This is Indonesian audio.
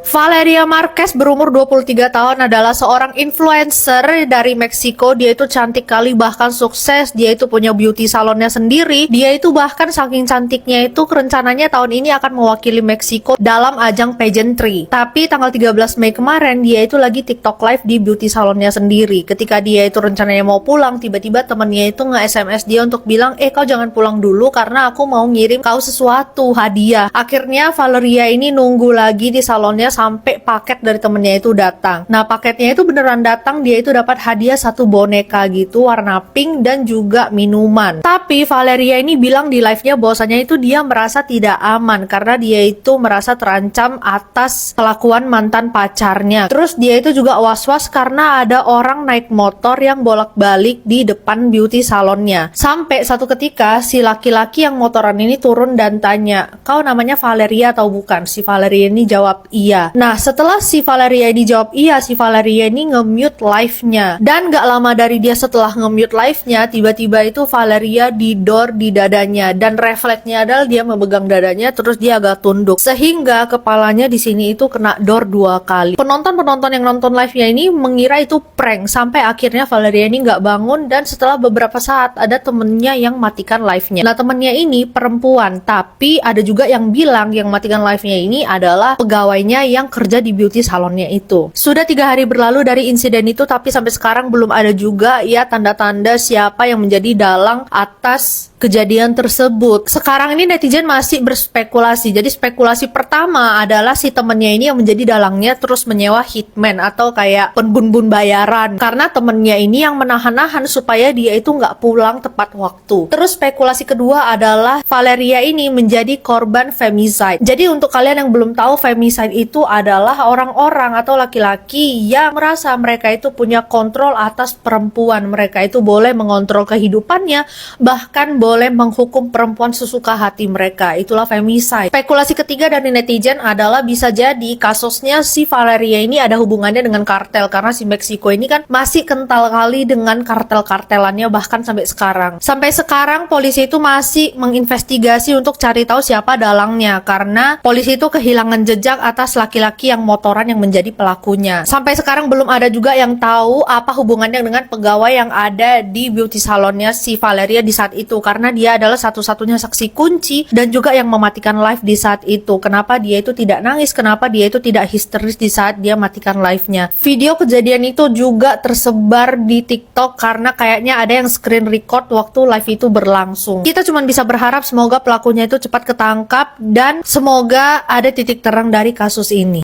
Valeria Marquez berumur 23 tahun adalah seorang influencer dari Meksiko. Dia itu cantik kali, bahkan sukses. Dia itu punya beauty salonnya sendiri. Dia itu bahkan saking cantiknya itu rencananya tahun ini akan mewakili Meksiko dalam ajang pageantry. Tapi tanggal 13 Mei kemarin dia itu lagi TikTok live di beauty salonnya sendiri. Ketika dia itu rencananya mau pulang, tiba-tiba temennya itu nge-SMS dia untuk bilang, kau jangan pulang dulu karena aku mau ngirim kau sesuatu, hadiah. Akhirnya Valeria ini nunggu lagi di salonnya sampai paket dari temennya itu datang. Nah, paketnya itu beneran datang. Dia itu dapat hadiah satu boneka gitu warna pink dan juga minuman. Tapi Valeria ini bilang di live-nya bahwasanya itu dia merasa tidak aman karena dia itu merasa terancam atas kelakuan mantan pacarnya. Terus dia itu juga was-was karena ada orang naik motor yang bolak-balik di depan beauty salonnya. Sampai satu ketika si laki-laki yang motoran ini turun dan tanya, "Kau namanya Valeria atau bukan?" Si Valeria ini jawab iya. Nah, setelah si Valeria ini jawab iya, si Valeria ini nge-mute live-nya. Dan gak lama dari dia setelah nge-mute live-nya, tiba-tiba itu Valeria didor di dadanya. Dan refleksnya adalah dia memegang dadanya, terus dia agak tunduk. Sehingga kepalanya di sini itu kena dor 2 kali. Penonton-penonton yang nonton live-nya ini mengira itu prank. Sampai akhirnya Valeria ini gak bangun, dan setelah beberapa saat ada temennya yang matikan live-nya. Nah, temennya ini perempuan, tapi ada juga yang bilang yang matikan live-nya ini adalah pegawainya yang kerja di beauty salonnya itu. Sudah 3 hari berlalu dari insiden itu, tapi sampai sekarang belum ada juga ya tanda-tanda siapa yang menjadi dalang atas kejadian tersebut. Sekarang ini netizen masih berspekulasi. Jadi spekulasi pertama adalah si temennya ini yang menjadi dalangnya terus menyewa hitman atau kayak penbun-bun bayaran karena temennya ini yang menahan-nahan supaya dia itu nggak pulang tepat waktu. Terus spekulasi kedua adalah Valeria ini menjadi korban femicide. Jadi untuk kalian yang belum tahu, femicide itu adalah orang-orang atau laki-laki yang merasa mereka itu punya kontrol atas perempuan. Mereka itu boleh mengontrol kehidupannya, bahkan boleh menghukum perempuan sesuka hati mereka. Itulah femicide. Spekulasi ketiga dari netizen adalah bisa jadi kasusnya si Valeria ini ada hubungannya dengan kartel, karena si Meksiko ini kan masih kental kali dengan kartel-kartelannya bahkan sampai sekarang. Sampai sekarang polisi itu masih menginvestigasi untuk cari tahu siapa dalangnya, karena polisi itu kehilangan jejak atas laki-laki yang motoran yang menjadi pelakunya. Sampai sekarang belum ada juga yang tahu apa hubungannya dengan pegawai yang ada di beauty salonnya si Valeria di saat itu, karena dia adalah satu-satunya saksi kunci dan juga yang mematikan live di saat itu. Kenapa dia itu tidak nangis, kenapa dia itu tidak histeris di saat dia matikan live-nya. Video kejadian itu juga tersebar di TikTok karena kayaknya ada yang screen record waktu live itu berlangsung. Kita cuma bisa berharap semoga pelakunya itu cepat ketangkap dan semoga ada titik terang dari kasus ini.